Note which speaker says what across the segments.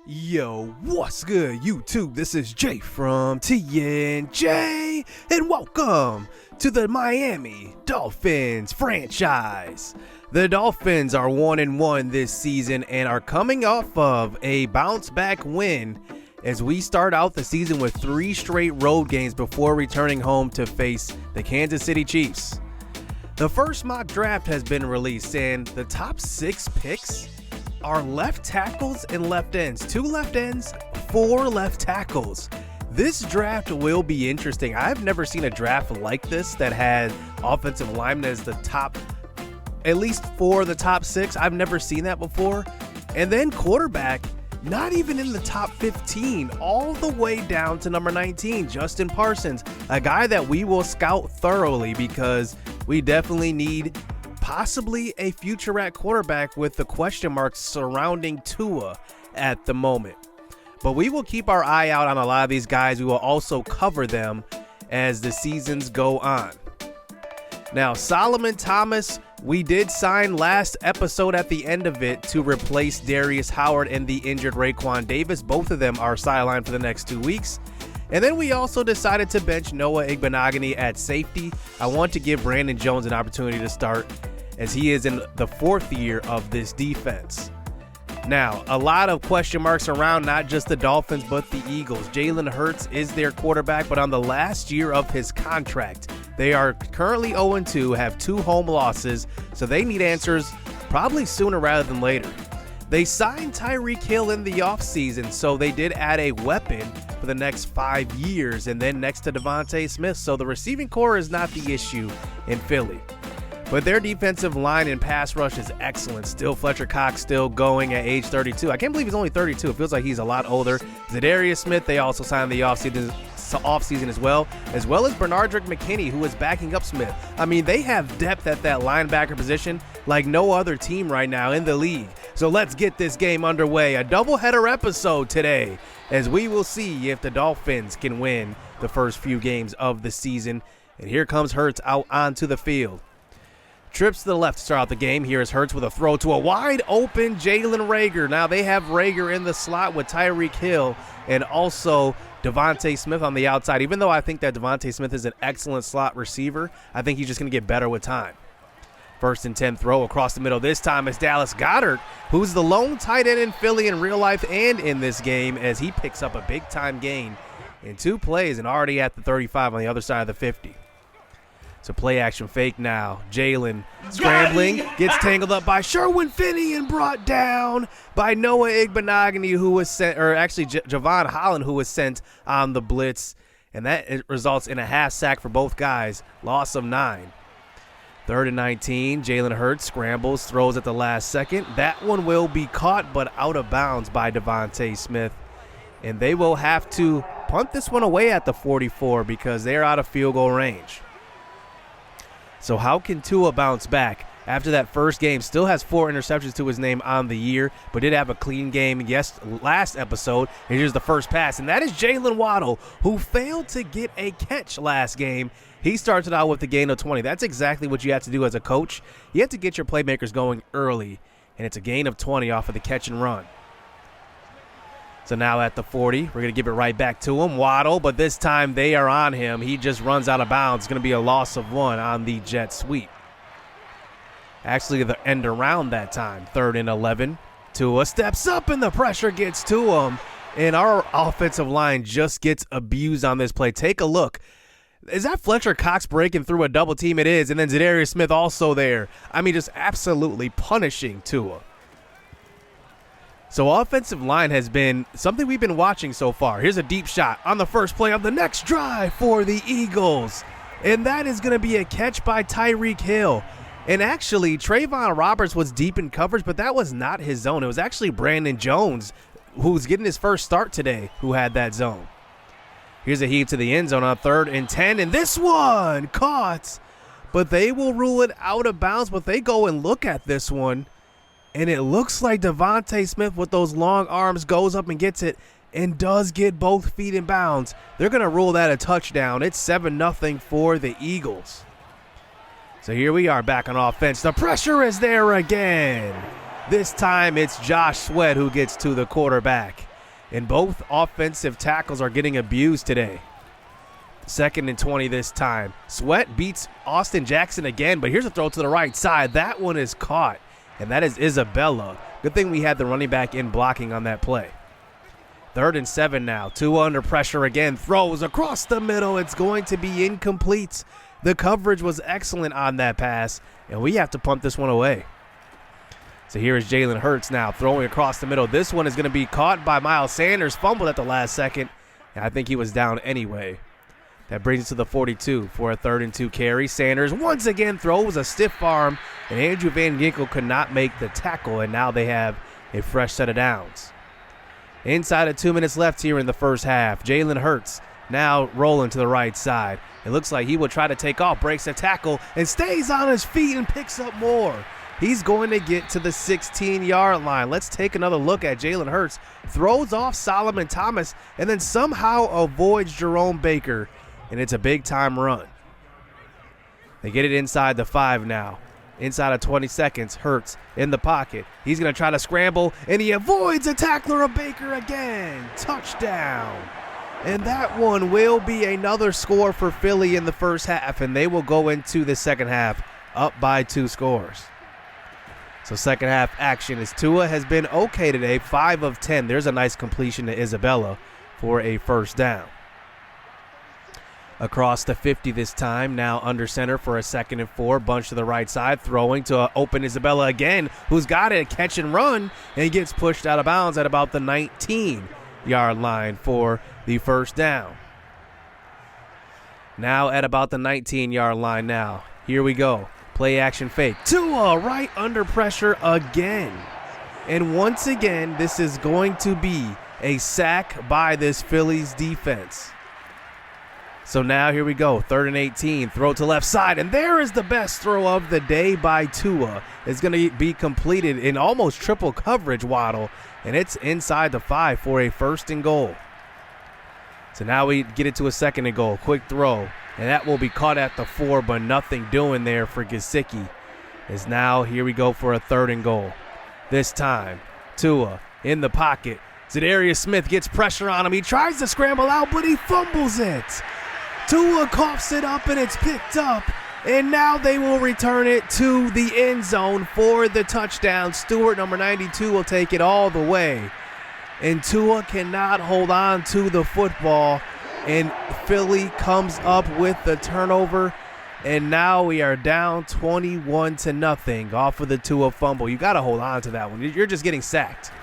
Speaker 1: Yo, what's good, YouTube? This is Jay from TNJ, and welcome to the Miami Dolphins franchise. The Dolphins are 1-1 this season and are coming off of a bounce-back win as we start out the season with 3 straight road games before returning home to face the Kansas City Chiefs. The first mock draft has been released, and the top 6 picks are left tackles and left ends. 2 left ends, 4 left tackles. This draft will be interesting. I've never seen a draft like this that had offensive linemen as the top, at least 4 of the top 6. I've never seen that before. And then quarterback, not even in the top 15, all the way down to number 19, Justin Parsons, a guy that we will scout thoroughly because we definitely need possibly a future at quarterback with the question marks surrounding Tua at the moment. But we will keep our eye out on a lot of these guys. We will also cover them as the seasons go on. Now, Solomon Thomas, we did sign last episode at the end of it to replace Darius Howard and the injured Raekwon Davis. Both of them are sidelined for the next 2 weeks. And then we also decided to bench Noah Igbenogany at safety. I want to give Brandon Jones an opportunity to start as he is in the 4th year of this defense. Now, a lot of question marks around not just the Dolphins, but the Eagles. Jalen Hurts is their quarterback, but on the last year of his contract. They are currently 0-2, have 2 home losses, so they need answers probably sooner rather than later. They signed Tyreek Hill in the offseason, so they did add a weapon for the next 5 years, and then next to Devontae Smith, so the receiving core is not the issue in Philly. But their defensive line and pass rush is excellent. Still, Fletcher Cox still going at age 32. I can't believe he's only 32. It feels like he's a lot older. Zadarius Smith, they also signed the offseason as well as Bernardrick McKinney, who is backing up Smith. I mean, they have depth at that linebacker position like no other team right now in the league. So let's get this game underway. A doubleheader episode today as we will see if the Dolphins can win the first few games of the season. And here comes Hurts out onto the field. Trips to the left to start out the game. Here is Hurts with a throw to a wide-open Jalen Reagor. Now they have Reagor in the slot with Tyreek Hill and also Devontae Smith on the outside. Even though I think that Devontae Smith is an excellent slot receiver, I think he's just going to get better with time. 1st and 10 throw across the middle. This time it's Dallas Goedert, who's the lone tight end in Philly in real life and in this game, as he picks up a big-time gain in 2 plays and already at the 35 on the other side of the 50. So play action fake now. Jalen scrambling, gets tangled up by Sherwin Finney and brought down by Noah Igbenogany, who was sent, or actually Javon Holland, who was sent on the blitz. And that results in a half sack for both guys. Loss of 9. 3rd and 19. Jalen Hurts scrambles, throws at the last second. That one will be caught, but out of bounds by Devontae Smith. And they will have to punt this one away at the 44 because they're out of field goal range. So how can Tua bounce back after that first game? Still has 4 interceptions to his name on the year, but did have a clean game last episode. And here's the first pass, and that is Jalen Waddle, who failed to get a catch last game. He started out with a gain of 20. That's exactly what you have to do as a coach. You have to get your playmakers going early, and it's a gain of 20 off of the catch and run. So now at the 40, we're going to give it right back to him. Waddle, but this time they are on him. He just runs out of bounds. It's going to be a loss of 1 on the jet sweep. Actually, the end around that time. 3rd and 11. Tua steps up and the pressure gets to him. And our offensive line just gets abused on this play. Take a look. Is that Fletcher Cox breaking through a double team? It is. And then Zadarius Smith also there. I mean, just absolutely punishing Tua. So offensive line has been something we've been watching so far. Here's a deep shot on the first play of the next drive for the Eagles. And that is going to be a catch by Tyreek Hill. And actually, Trayvon Roberts was deep in coverage, but that was not his zone. It was actually Brandon Jones, who's getting his first start today, who had that zone. Here's a heave to the end zone on 3rd and 10. And this one caught, but they will rule it out of bounds. But they go and look at this one. And it looks like Devontae Smith with those long arms goes up and gets it and does get both feet in bounds. They're going to rule that a touchdown. It's 7-0 for the Eagles. So here we are back on offense. The pressure is there again. This time it's Josh Sweat who gets to the quarterback. And both offensive tackles are getting abused today. 2nd and 20 this time. Sweat beats Austin Jackson again, but here's a throw to the right side. That one is caught, and that is Isabella. Good thing we had the running back in blocking on that play. 3rd and 7 now. Tua under pressure again. Throws across the middle. It's going to be incomplete. The coverage was excellent on that pass, and we have to punt this one away. So here is Jalen Hurts now throwing across the middle. This one is going to be caught by Miles Sanders. Fumbled at the last second, and I think he was down anyway. That brings us to the 42 for a 3rd and 2 carry. Sanders once again throws a stiff arm, and Andrew Van Ginkel could not make the tackle, and now they have a fresh set of downs. Inside of 2 minutes left here in the first half. Jalen Hurts now rolling to the right side. It looks like he will try to take off, breaks a tackle, and stays on his feet and picks up more. He's going to get to the 16-yard line. Let's take another look at Jalen Hurts. Throws off Solomon Thomas and then somehow avoids Jerome Baker, and it's a big-time run. They get it inside the 5 now. Inside of 20 seconds, Hurts in the pocket. He's going to try to scramble, and he avoids a tackler of Baker again. Touchdown. And that one will be another score for Philly in the first half, and they will go into the second half up by 2 scores. So second half action is Tua has been okay today, 5 of 10. There's a nice completion to Isabella for a first down. Across the 50 this time, now under center for a 2nd and 4. Bunch to the right side, throwing to open Isabella again, who's got it, catch and run, and he gets pushed out of bounds at about the 19-yard line for the first down. Now at about the 19-yard line now. Here we go. Play action fake. Tua right under pressure again. And once again, this is going to be a sack by this Phillies defense. So now here we go. 3rd and 18. Throw to left side. And there is the best throw of the day by Tua. It's going to be completed in almost triple coverage, Waddle. And it's inside the 5 for a 1st and goal. So now we get it to a 2nd and goal. Quick throw. And that will be caught at the 4, but nothing doing there for Gesicki. Is now here we go for a 3rd and goal. This time, Tua in the pocket. Za'Darius Smith gets pressure on him. He tries to scramble out, but he fumbles it. Tua coughs it up, and it's picked up. And now they will return it to the end zone for the touchdown. Stewart, number 92, will take it all the way. And Tua cannot hold on to the football. And Philly comes up with the turnover, and now we are down 21-0 off of the Tua fumble. You got to hold on to that one. You're just getting sacked.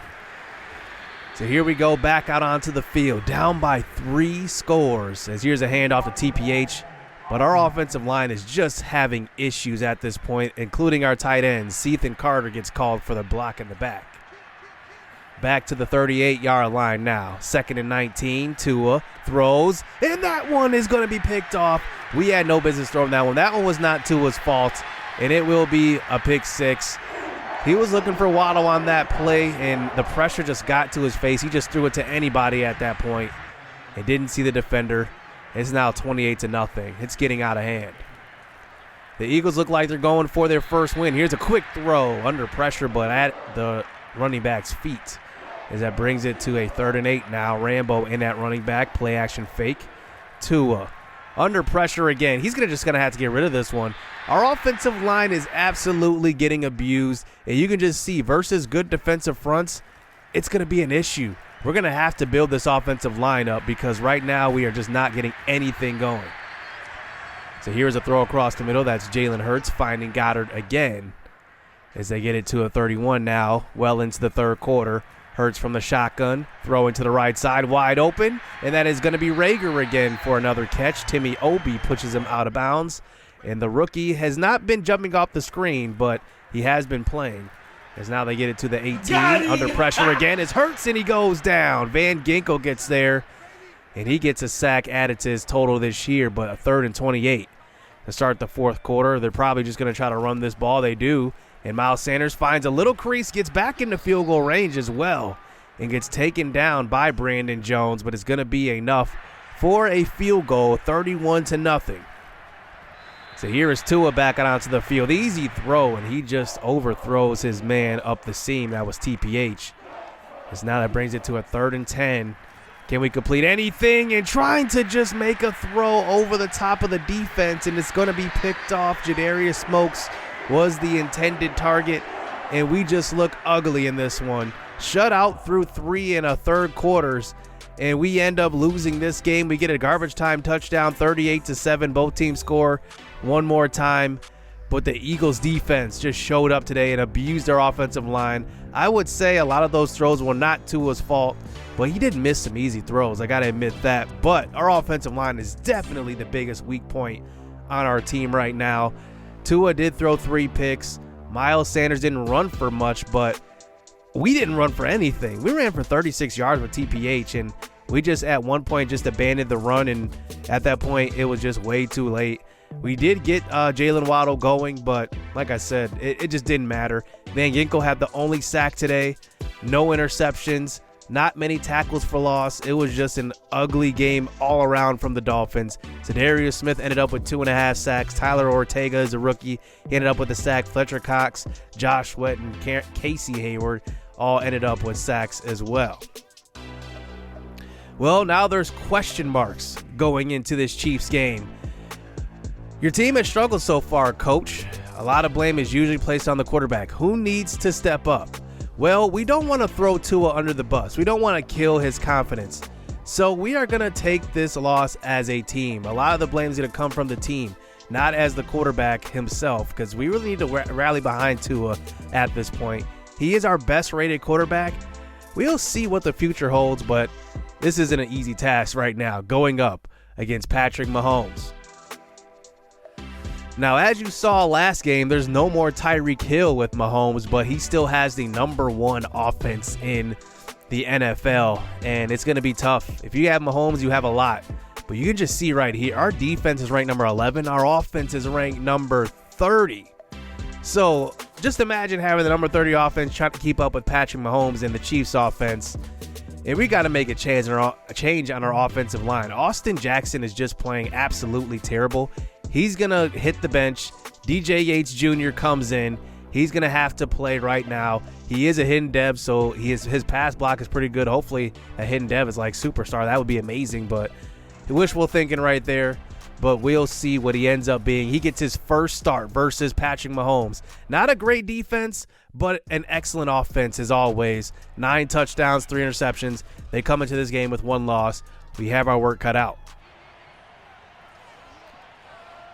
Speaker 1: So here we go back out onto the field, down by 3 scores. As here's a handoff to TPH, but our offensive line is just having issues at this point, including our tight ends. Ethan Carter gets called for the block in the back. Back to the 38-yard line now. 2nd and 19. Tua throws, and that one is going to be picked off. We had no business throwing that one. That one was not Tua's fault, and it will be a pick 6. He was looking for Waddle on that play, and the pressure just got to his face. He just threw it to anybody at that point and didn't see the defender. It's now 28-0. It's getting out of hand. The Eagles look like they're going for their first win. Here's a quick throw under pressure, but at the running back's feet. As that brings it to a 3rd and 8 now. Rambo in that running back. Play action fake. Tua under pressure again. He's just going to have to get rid of this one. Our offensive line is absolutely getting abused. And you can just see versus good defensive fronts, it's going to be an issue. We're going to have to build this offensive line up because right now we are just not getting anything going. So here's a throw across the middle. That's Jalen Hurts finding Goddard again. As they get it to a 31 now, well into the 3rd quarter. Hurts from the shotgun, throwing to the right side, wide open, and that is going to be Rager again for another catch. Timmy Obi pushes him out of bounds, and the rookie has not been jumping off the screen, but he has been playing. As now they get it to the 18, under pressure again. It's Hurts, and he goes down. Van Ginkel gets there, and he gets a sack added to his total this year, but a 3rd and 28 to start the 4th quarter. They're probably just going to try to run this ball. They do. And Miles Sanders finds a little crease, gets back into field goal range as well, and gets taken down by Brandon Jones, but it's going to be enough for a field goal, 31-0. So here is Tua back out onto the field. Easy throw, and he just overthrows his man up the seam. That was TPH. Because now that brings it to a 3rd and 10. Can we complete anything? And trying to just make a throw over the top of the defense, and it's going to be picked off. Jadarius Smokes was the intended target, and we just look ugly in this one. Shut out through 3 1/3 quarters, and we end up losing this game. We get a garbage time touchdown, 38-7. Both teams score one more time, but the Eagles defense just showed up today and abused our offensive line. I would say a lot of those throws were not Tua's fault, but he did miss some easy throws. I got to admit that. But our offensive line is definitely the biggest weak point on our team right now. Tua did throw 3 picks. Miles Sanders didn't run for much, but we didn't run for anything. We ran for 36 yards with TPH, and we just at one point just abandoned the run, and at that point it was just way too late. We did get Jalen Waddle going, but like I said, it just didn't matter. Van Ginkel had the only sack today, no interceptions, not many tackles for loss. It was just an ugly game all around from the Dolphins. Za'Darius Smith ended up with 2.5 sacks. Tyler Ortega is a rookie. He ended up with a sack. Fletcher Cox, Josh Sweat, and Casey Hayward all ended up with sacks as well. Well, now there's question marks going into this Chiefs game. Your team has struggled so far, coach. A lot of blame is usually placed on the quarterback. Who needs to step up? Well, we don't want to throw Tua under the bus. We don't want to kill his confidence. So we are going to take this loss as a team. A lot of the blame is going to come from the team, not as the quarterback himself, because we really need to rally behind Tua at this point. He is our best rated quarterback. We'll see what the future holds, but this isn't an easy task right now, going up against Patrick Mahomes. Now, as you saw last game, there's no more Tyreek Hill with Mahomes, but he still has the #1 offense in the NFL, and it's going to be tough. If you have Mahomes, you have a lot. But you can just see right here, our defense is ranked number 11. Our offense is ranked number 30. So just imagine having the number 30 offense trying to keep up with Patrick Mahomes and the Chiefs offense. And we got to make a change on our offensive line. Austin Jackson is just playing absolutely terrible. He's going to hit the bench. DJ Yates Jr. comes in. He's going to have to play right now. He is a hidden dev, so his pass block is pretty good. Hopefully a hidden dev is like superstar. That would be amazing, but wishful thinking right there. But we'll see what he ends up being. He gets his first start versus Patrick Mahomes. Not a great defense, but an excellent offense as always. 9 touchdowns, 3 interceptions. They come into this game with 1 loss. We have our work cut out.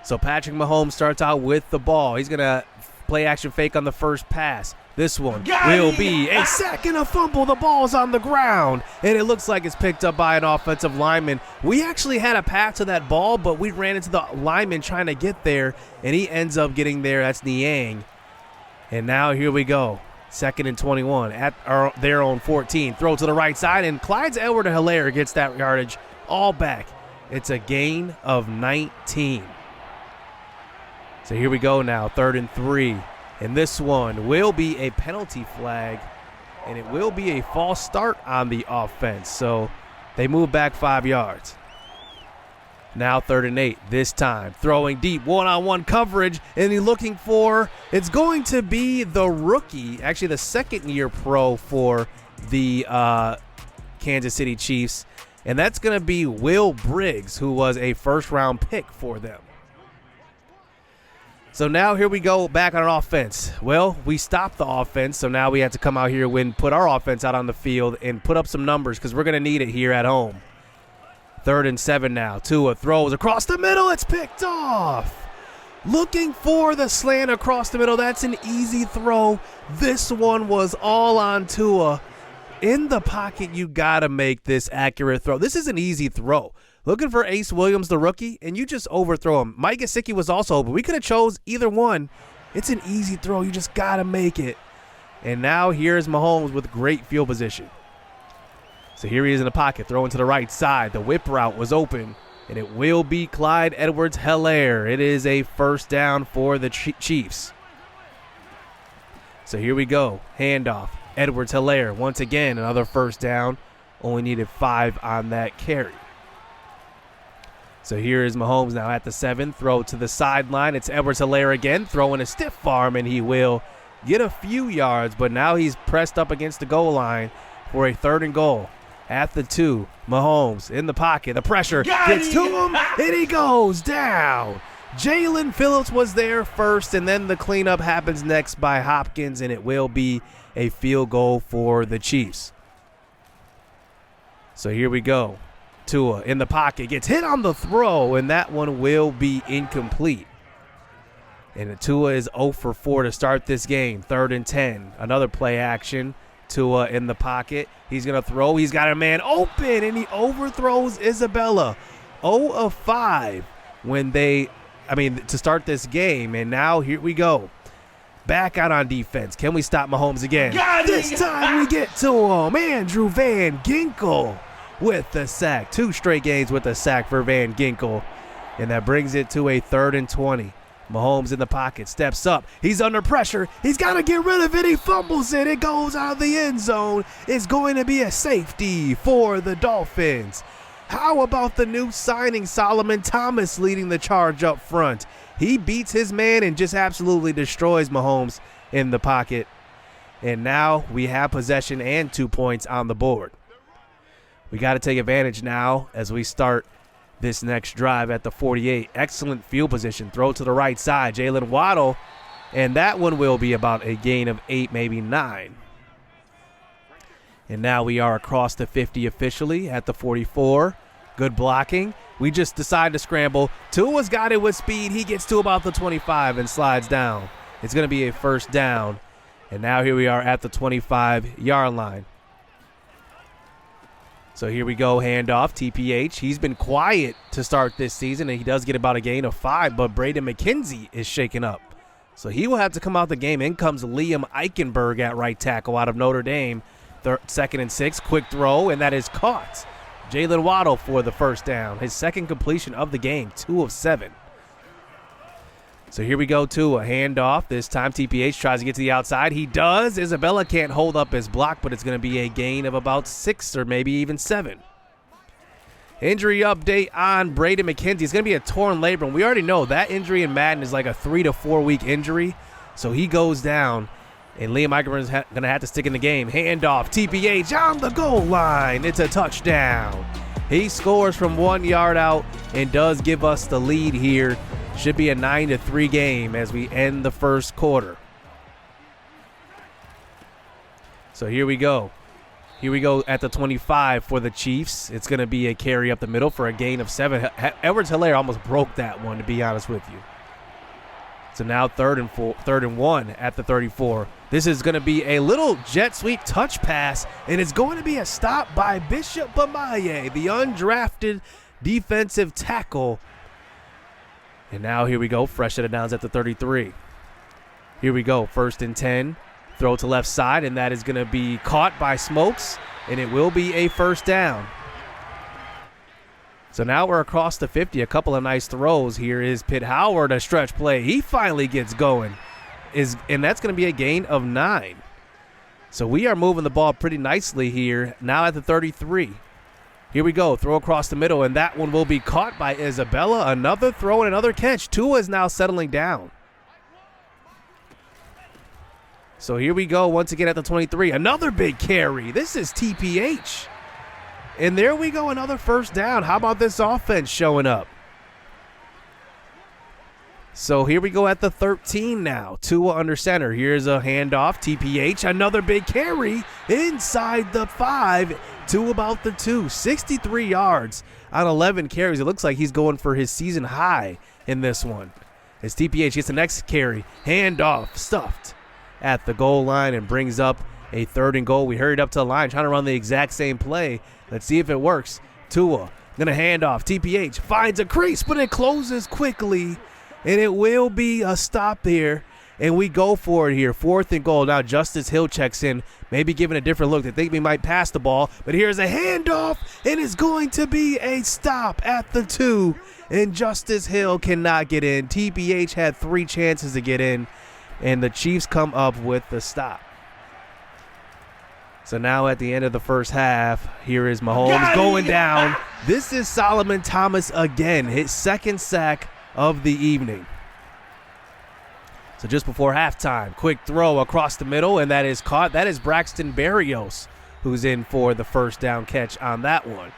Speaker 1: So Patrick Mahomes starts out with the ball. He's going to play action fake on the first pass. This one will be a sack and a fumble. The ball's on the ground, and it looks like it's picked up by an offensive lineman. We actually had a path to that ball, but we ran into the lineman trying to get there, and he ends up getting there. That's Niang. And now here we go. 2nd and 21 at their own 14. Throw to the right side, and Clyde Edwards-Helaire gets that yardage all back. It's a gain of 19. So here we go now, 3rd and 3. And this one will be a penalty flag, and it will be a false start on the offense. So they move back 5 yards. Now 3rd and 8, this time throwing deep, one-on-one coverage, and he's looking for, it's going to be the rookie, actually the 2nd-year pro for the Kansas City Chiefs, and that's going to be Will Briggs, who was a first-round pick for them. So now here we go back on offense. Well, we stopped the offense, so now we have to come out here and put our offense out on the field and put up some numbers because we're going to need it here at home. 3rd and 7 now. Tua throws across the middle. It's picked off. Looking for the slant across the middle. That's an easy throw. This one was all on Tua. In the pocket, you got to make this accurate throw. This is an easy throw. Looking for Ace Williams, the rookie, and you just overthrow him. Mike Gesicki was also open. We could have chose either one. It's an easy throw. You just got to make it. And now here's Mahomes with great field position. So here he is in the pocket, throwing to the right side. The whip route was open, and it will be Clyde Edwards-Helaire. It is a first down for the Chiefs. So here we go. Handoff. Edwards-Helaire, once again, another first down. Only needed 5 on that carry. So here is Mahomes now at the 7. Throw to the sideline. It's Edwards-Helaire again, throwing a stiff arm, and he will get a few yards, but now he's pressed up against the goal line. for a 3rd and goal at the 2. Mahomes in the pocket. The pressure gets to him, and he goes down. Jalen Phillips was there first, and then the cleanup happens next by Hopkins, and it will be a field goal for the Chiefs. So here we go. Tua in the pocket, gets hit on the throw, and that one will be incomplete. And Tua is 0 for 4 to start this game. 3rd and 10. Another play action. Tua in the pocket. He's going to throw. He's got a man open, and he overthrows Isabella. 0 of 5 to start this game. And now here we go. Back out on defense. Can we stop Mahomes again? This time we get to him. Andrew Van Ginkel with the sack. 2 straight games with a sack for Van Ginkel. And that brings it to a 3rd and 20. Mahomes in the pocket, steps up. He's under pressure. He's got to get rid of it. He fumbles it. It goes out of the end zone. It's going to be a safety for the Dolphins. How about the new signing, Solomon Thomas, leading the charge up front? He beats his man and just absolutely destroys Mahomes in the pocket. And now we have possession and 2 points on the board. We got to take advantage now as we start this next drive at the 48. Excellent field position. Throw to the right side. Jalen Waddle. And that one will be about a gain of 8, maybe 9. And now we are across the 50 officially at the 44. Good blocking. We just decide to scramble. Tua's got it with speed. He gets to about the 25 and slides down. It's going to be a 1st down. And now here we are at the 25-yard line. So here we go, handoff, TPH. He's been quiet to start this season, and he does get about a gain of 5, but Braden McKenzie is shaken up. So he will have to come out the game. In comes Liam Eichenberg at right tackle out of Notre Dame. 2nd and 6, quick throw, and that is caught. Jalen Waddle for the 1st down. His 2nd completion of the game, 2 of 7. So here we go to a handoff. This time TPH tries to get to the outside. He does. Isabella can't hold up his block, but it's going to be a gain of about 6 or maybe even 7. Injury update on Braden McKenzie. It's going to be a torn labrum. We already know that injury in Madden is like a 3 to 4 week injury. So he goes down, and Liam Eichenberg is going to have to stick in the game. Handoff, TPH on the goal line. It's a touchdown. He scores from 1 yard out and does give us the lead here. Should be a 9-3 game as we end the 1st quarter. So here we go. Here we go at the 25 for the Chiefs. It's going to be a carry up the middle for a gain of 7. Edwards-Helaire almost broke that one, to be honest with you. So now 3rd and 1 at the 34. This is going to be a little jet sweep touch pass, and it's going to be a stop by Bishop Bamaye, the undrafted defensive tackle. And now here we go, fresh set of downs at the 33. Here we go, 1st and 10. Throw to left side, and that is going to be caught by Smokes, and it will be a 1st down. So now we're across the 50. A couple of nice throws. Here is Pitt Howard, a stretch play. He finally gets going, and that's going to be a gain of 9. So we are moving the ball pretty nicely here, now at the 33. Here we go, throw across the middle, and that one will be caught by Isabella. Another throw and another catch. Tua is now settling down. So here we go once again at the 23. Another big carry. This is TPH. And there we go, another 1st down. How about this offense showing up? So here we go at the 13 now. Tua under center. Here's a handoff. TPH, another big carry inside the 5 to about the 2. 63 yards on 11 carries. It looks like he's going for his season high in this one. As TPH gets the next carry. Handoff, stuffed at the goal line and brings up a 3rd and goal. We hurried up to the line trying to run the exact same play. Let's see if it works. Tua gonna hand off. TPH finds a crease, but it closes quickly, and it will be a stop here. And we go for it here. 4th and goal. Now Justice Hill checks in, maybe giving a different look. They think we might pass the ball, but here's a handoff, and it's going to be a stop at the 2. And Justice Hill cannot get in. TPH had 3 chances to get in, and the Chiefs come up with the stop. So now at the end of the 1st half, here is Mahomes going down. This is Solomon Thomas again, his 2nd sack of the evening. So just before halftime, quick throw across the middle, and that is caught. That is Braxton Berrios who's in for the first down catch on that one.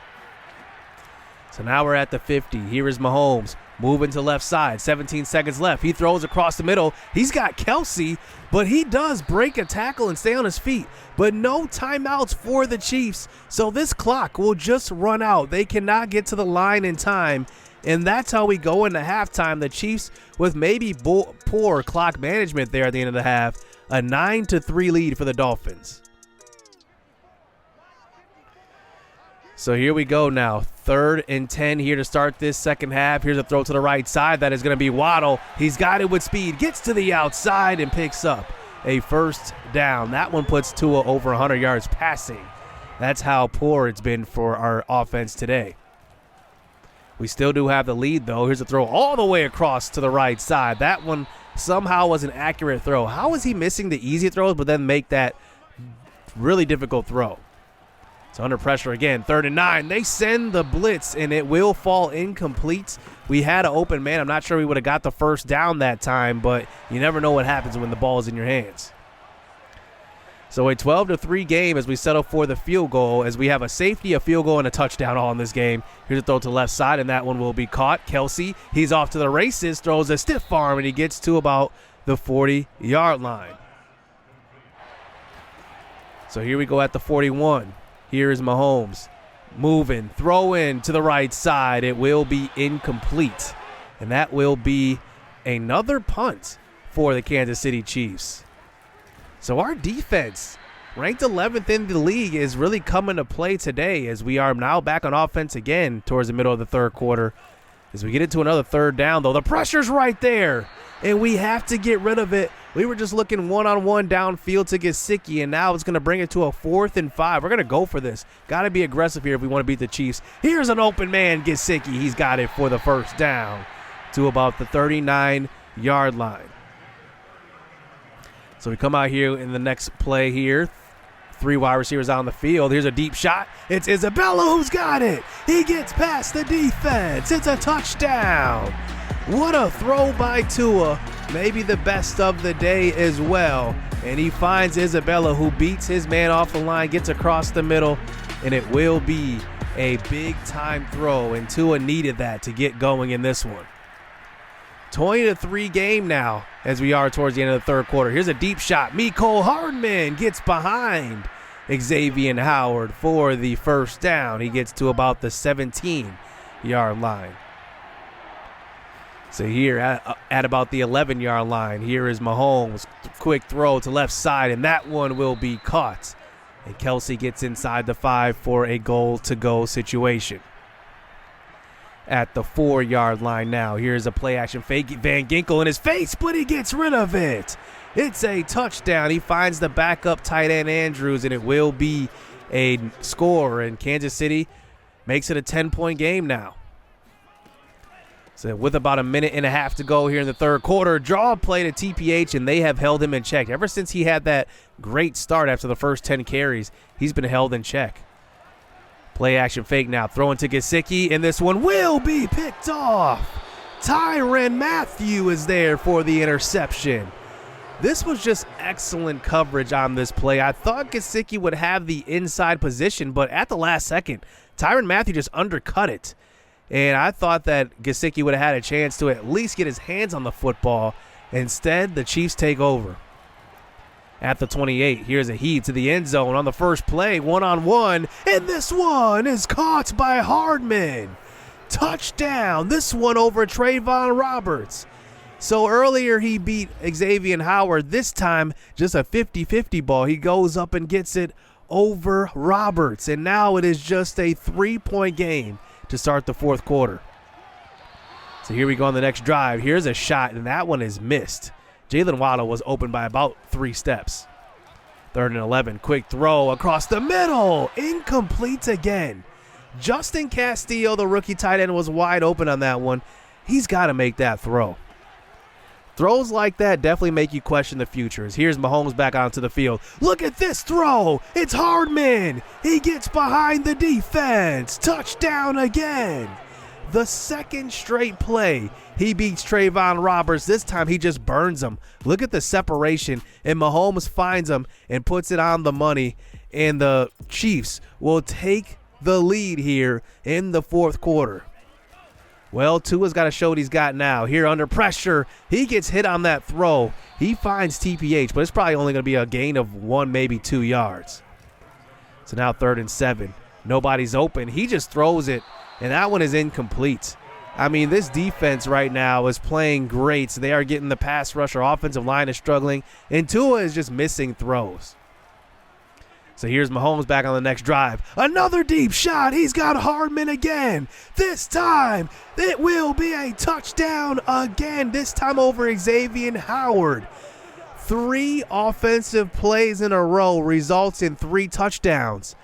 Speaker 1: So now we're at the 50. Here is Mahomes moving to left side. 17 seconds left. He throws across the middle. He's got Kelsey, but he does break a tackle and stay on his feet. But no timeouts for the Chiefs. So this clock will just run out. They cannot get to the line in time. And that's how we go into halftime. The Chiefs, with maybe poor clock management there at the end of the half, a 9-3 lead for the Dolphins. So here we go now. 3rd and 10 here to start this second half. Here's a throw to the right side. That is going to be Waddle. He's got it with speed. Gets to the outside and picks up a first down. That one puts Tua over 100 yards passing. That's how poor it's been for our offense today. We still do have the lead, though. Here's a throw all the way across to the right side. That one somehow was an accurate throw. How is he missing the easy throws but then make that really difficult throw? It's under pressure again. 3rd and 9. They send the blitz, and it will fall incomplete. We had an open man. I'm not sure we would have got the first down that time, but you never know what happens when the ball is in your hands. So a 12-3 game as we settle for the field goal, as we have a safety, a field goal, and a touchdown all in this game. Here's a throw to the left side, and that one will be caught. Kelsey, he's off to the races, throws a stiff arm, and he gets to about the 40-yard line. So here we go at the 41. Here is Mahomes moving, throwing to the right side. It will be incomplete, and that will be another punt for the Kansas City Chiefs. So our defense, ranked 11th in the league, is really coming to play today as we are now back on offense again towards the middle of the third quarter. As we get into another 3rd down, though, the pressure's right there, and we have to get rid of it. We were just looking one-on-one downfield to Gesicki, and now it's going to bring it to a 4th and 5. We're going to go for this. Got to be aggressive here if we want to beat the Chiefs. Here's an open man, Gesicki. He's got it for the first down to about the 39-yard line. So we come out here in the next play here. 3 wide receivers on the field. Here's a deep shot. It's Isabella who's got it. He gets past the defense. It's a touchdown. What a throw by Tua. Maybe the best of the day as well. And he finds Isabella, who beats his man off the line, gets across the middle, and it will be a big-time throw. And Tua needed that to get going in this one. 20-3 game now as we are towards the end of the third quarter. Here's a deep shot. Mecole Hardman gets behind Xavier Howard for the first down. He gets to about the 17-yard line. So here at about the 11-yard line, here is Mahomes. Quick throw to left side, and that one will be caught. And Kelsey gets inside the 5 for a goal-to-go situation. At the 4-yard line now. Here's a play-action fake. Van Ginkel in his face, but he gets rid of it. It's a touchdown. He finds the backup tight end Andrews, and it will be a score. And Kansas City makes it a 10-point game now. So with about a minute and a half to go here in the third quarter, draw play to TPH, and they have held him in check. Ever since he had that great start after the first 10 carries, he's been held in check. Play action fake now, throwing to Gesicki, and this one will be picked off. Tyrann Mathieu is there for the interception. This was just excellent coverage on this play. I thought Gesicki would have the inside position, but at the last second, Tyrann Mathieu just undercut it. And I thought that Gesicki would have had a chance to at least get his hands on the football. Instead, the Chiefs take over. At the 28, here's a heave to the end zone on the first play, one-on-one, and this one is caught by Hardman. Touchdown, this one over Trayvon Roberts. So earlier he beat Xavier Howard. This time, just a 50-50 ball. He goes up and gets it over Roberts, and now it is just a 3-point game to start the fourth quarter. So here we go on the next drive. Here's a shot, and that one is missed. Jalen Waddle was open by about 3 steps. 3rd and 11, quick throw across the middle. Incomplete again. Justin Castillo, the rookie tight end, was wide open on that one. He's got to make that throw. Throws like that definitely make you question the futures. Here's Mahomes back onto the field. Look at this throw. It's Hardman. He gets behind the defense. Touchdown again. The second straight play, he beats Trayvon Roberts. This time he just burns him. Look at the separation, and Mahomes finds him and puts it on the money. and the Chiefs will take the lead here in the fourth quarter. Well, Tua's got to show what he's got now. Here under pressure, he gets hit on that throw. He finds TPH, but it's probably only going to be a gain of 1, maybe 2 yards. So now 3rd and 7. Nobody's open. He just throws it, and that one is incomplete. I mean, this defense right now is playing great. So they are getting the pass rush. Our offensive line is struggling, and Tua is just missing throws. So here's Mahomes back on the next drive. Another deep shot. He's got Hardman again. This time, it will be a touchdown again, this time over Xavier Howard. 3 offensive plays in a row results in 3 touchdowns.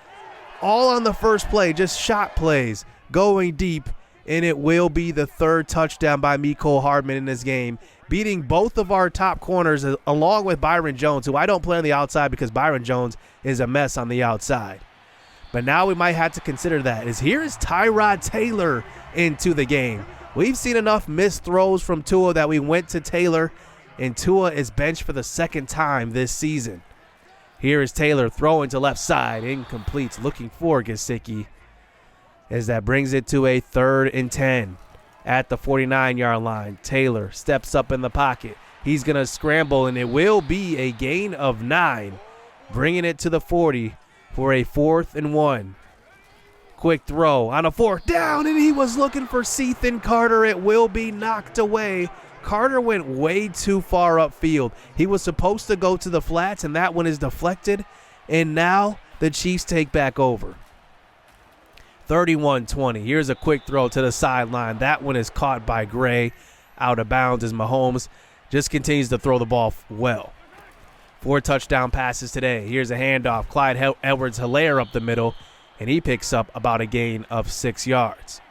Speaker 1: All on the first play, just shot plays, going deep, and it will be the 3rd touchdown by Mecole Hardman in this game, beating both of our top corners along with Byron Jones, who I don't play on the outside because Byron Jones is a mess on the outside. But now we might have to consider that. Here is Tyrod Taylor into the game. We've seen enough missed throws from Tua that we went to Taylor, and Tua is benched for the 2nd time this season. Here is Taylor throwing to left side, incomplete, looking for Gesicki, as that brings it to a 3rd and 10 at the 49-yard line. Taylor steps up in the pocket. He's going to scramble, and it will be a gain of 9, bringing it to the 40 for a 4th and 1. Quick throw on a 4th down, and he was looking for Cethan Carter. It will be knocked away. Carter went way too far upfield. He was supposed to go to the flats, and that one is deflected, and now the Chiefs take back over. 31-20. Here's a quick throw to the sideline. That one is caught by Gray out of bounds as Mahomes just continues to throw the ball well. 4 touchdown passes today. Here's a handoff. Clyde Edwards-Helaire up the middle, and he picks up about a gain of 6 yards.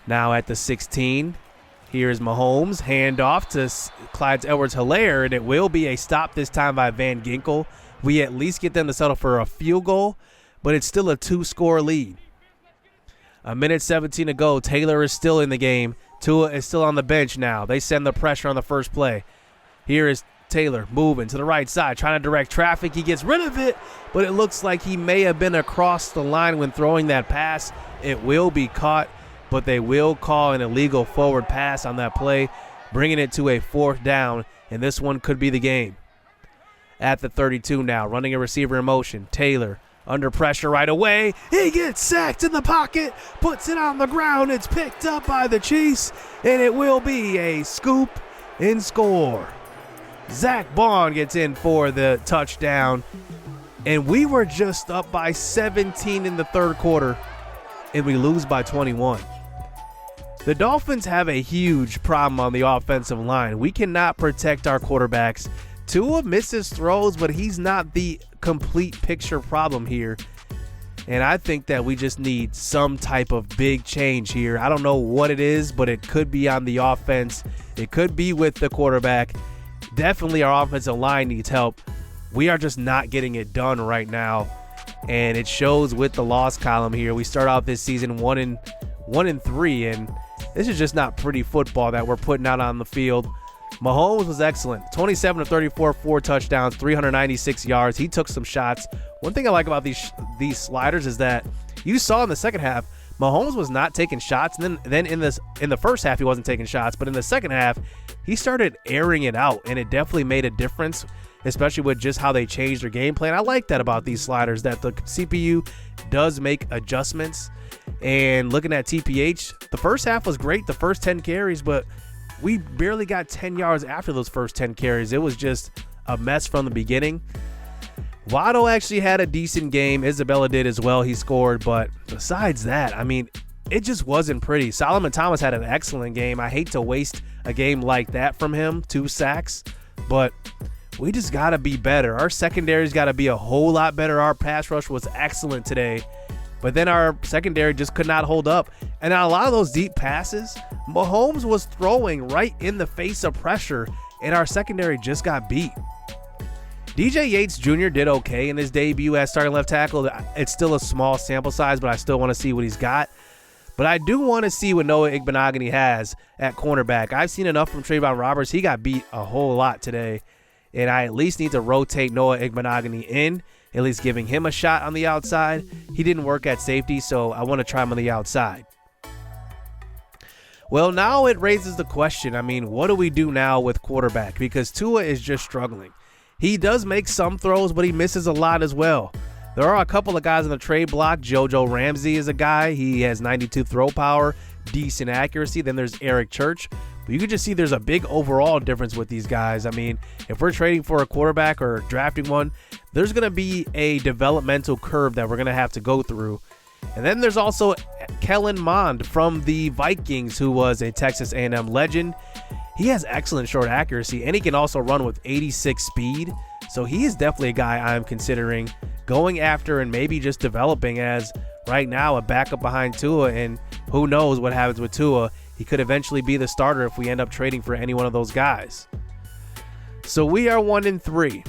Speaker 1: Now at the 16, here's Mahomes. Handoff to Clyde Edwards-Helaire, and it will be a stop this time by Van Ginkel. We at least get them to settle for a field goal, but it's still a 2-score lead. 1:17 to go. Taylor is still in the game. Tua is still on the bench now. They send the pressure on the first play. Here is Taylor moving to the right side, trying to direct traffic. He gets rid of it, but it looks like he may have been across the line when throwing that pass. It will be caught, but they will call an illegal forward pass on that play, bringing it to a 4th down, and this one could be the game. At the 32 now, running a receiver in motion. Taylor under pressure right away. He gets sacked in the pocket, puts it on the ground. It's picked up by the Chiefs, and it will be a scoop and score. Zach Bond gets in for the touchdown, and we were just up by 17 in the 3rd quarter, and we lose by 21. The Dolphins have a huge problem on the offensive line. We cannot protect our quarterbacks. Tua misses throws, but he's not the complete picture problem here. And I think that we just need some type of big change here. I don't know what it is, but it could be on the offense. It could be with the quarterback. Definitely our offensive line needs help. We are just not getting it done right now, and it shows with the loss column here. We start out this season 1-3, and this is just not pretty football that we're putting out on the field. Mahomes was excellent. 27 of 34, 4 touchdowns, 396 yards. He took some shots. One thing I like about these sliders is that you saw in the second half, Mahomes was not taking shots, and then in the first half he wasn't taking shots, but in the second half he started airing it out, and it definitely made a difference, especially with just how they changed their game plan. I like that about these sliders, that the CPU does make adjustments. And looking at TPH, the first half was great, the first 10 carries, but we barely got 10 yards after those first 10 carries. It was just a mess from the beginning. Waddle actually had a decent game. Isabella did as well. He scored. But besides that, I mean, it just wasn't pretty. Solomon Thomas had an excellent game. I hate to waste a game like that from him, 2 sacks. But we just got to be better. Our secondary's got to be a whole lot better. Our pass rush was excellent today. But then our secondary just could not hold up. And on a lot of those deep passes, Mahomes was throwing right in the face of pressure, and our secondary just got beat. DJ Yates Jr. did okay in his debut as starting left tackle. It's still a small sample size, but I still want to see what he's got. But I do want to see what Noah Igbenogany has at cornerback. I've seen enough from Trayvon Roberts. He got beat a whole lot today, and I at least need to rotate Noah Igbenogany in at least giving him a shot on the outside. He didn't work at safety, so I want to try him on the outside. Well, now it raises the question, I mean, what do we do now with quarterback? Because Tua is just struggling. He does make some throws, but he misses a lot as well. There are a couple of guys on the trade block. JoJo Ramsey is a guy. He has 92 throw power, decent accuracy. Then there's Eric Church. But you can just see there's a big overall difference with these guys. I mean, if we're trading for a quarterback or drafting one, there's going to be a developmental curve that we're going to have to go through. And then there's also Kellen Mond from the Vikings, who was a Texas A&M legend. He has excellent short accuracy, and he can also run with 86 speed. So he is definitely a guy I'm considering going after and maybe just developing as right now a backup behind Tua. And who knows what happens with Tua. He could eventually be the starter if we end up trading for any one of those guys. So we are 1-3.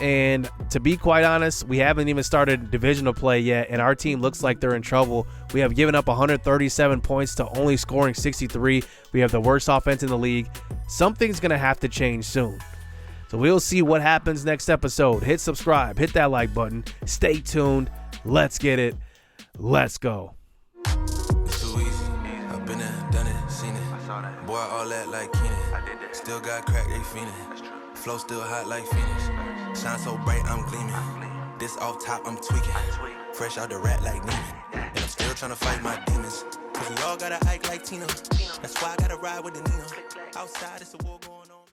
Speaker 1: And to be quite honest, we haven't even started divisional play yet, and our team looks like they're in trouble. We have given up 137 points to only scoring 63. We have the worst offense in the league. Something's going to have to change soon. So we'll see what happens next episode. Hit subscribe, hit that like button. Stay tuned. Let's get it. Let's go.
Speaker 2: It's too easy. I've been there, done it, seen it. Boy, all that like Keenan. Still got crack, they fiendin'. Flow still hot like Phoenix. Shine so bright, I'm gleaming. This off top, I'm tweaking. Fresh out the rat like Neiman. And I'm still trying to fight my demons. Cause we all gotta act like Tina. That's why I gotta ride with the Nina. Outside, it's a war going on.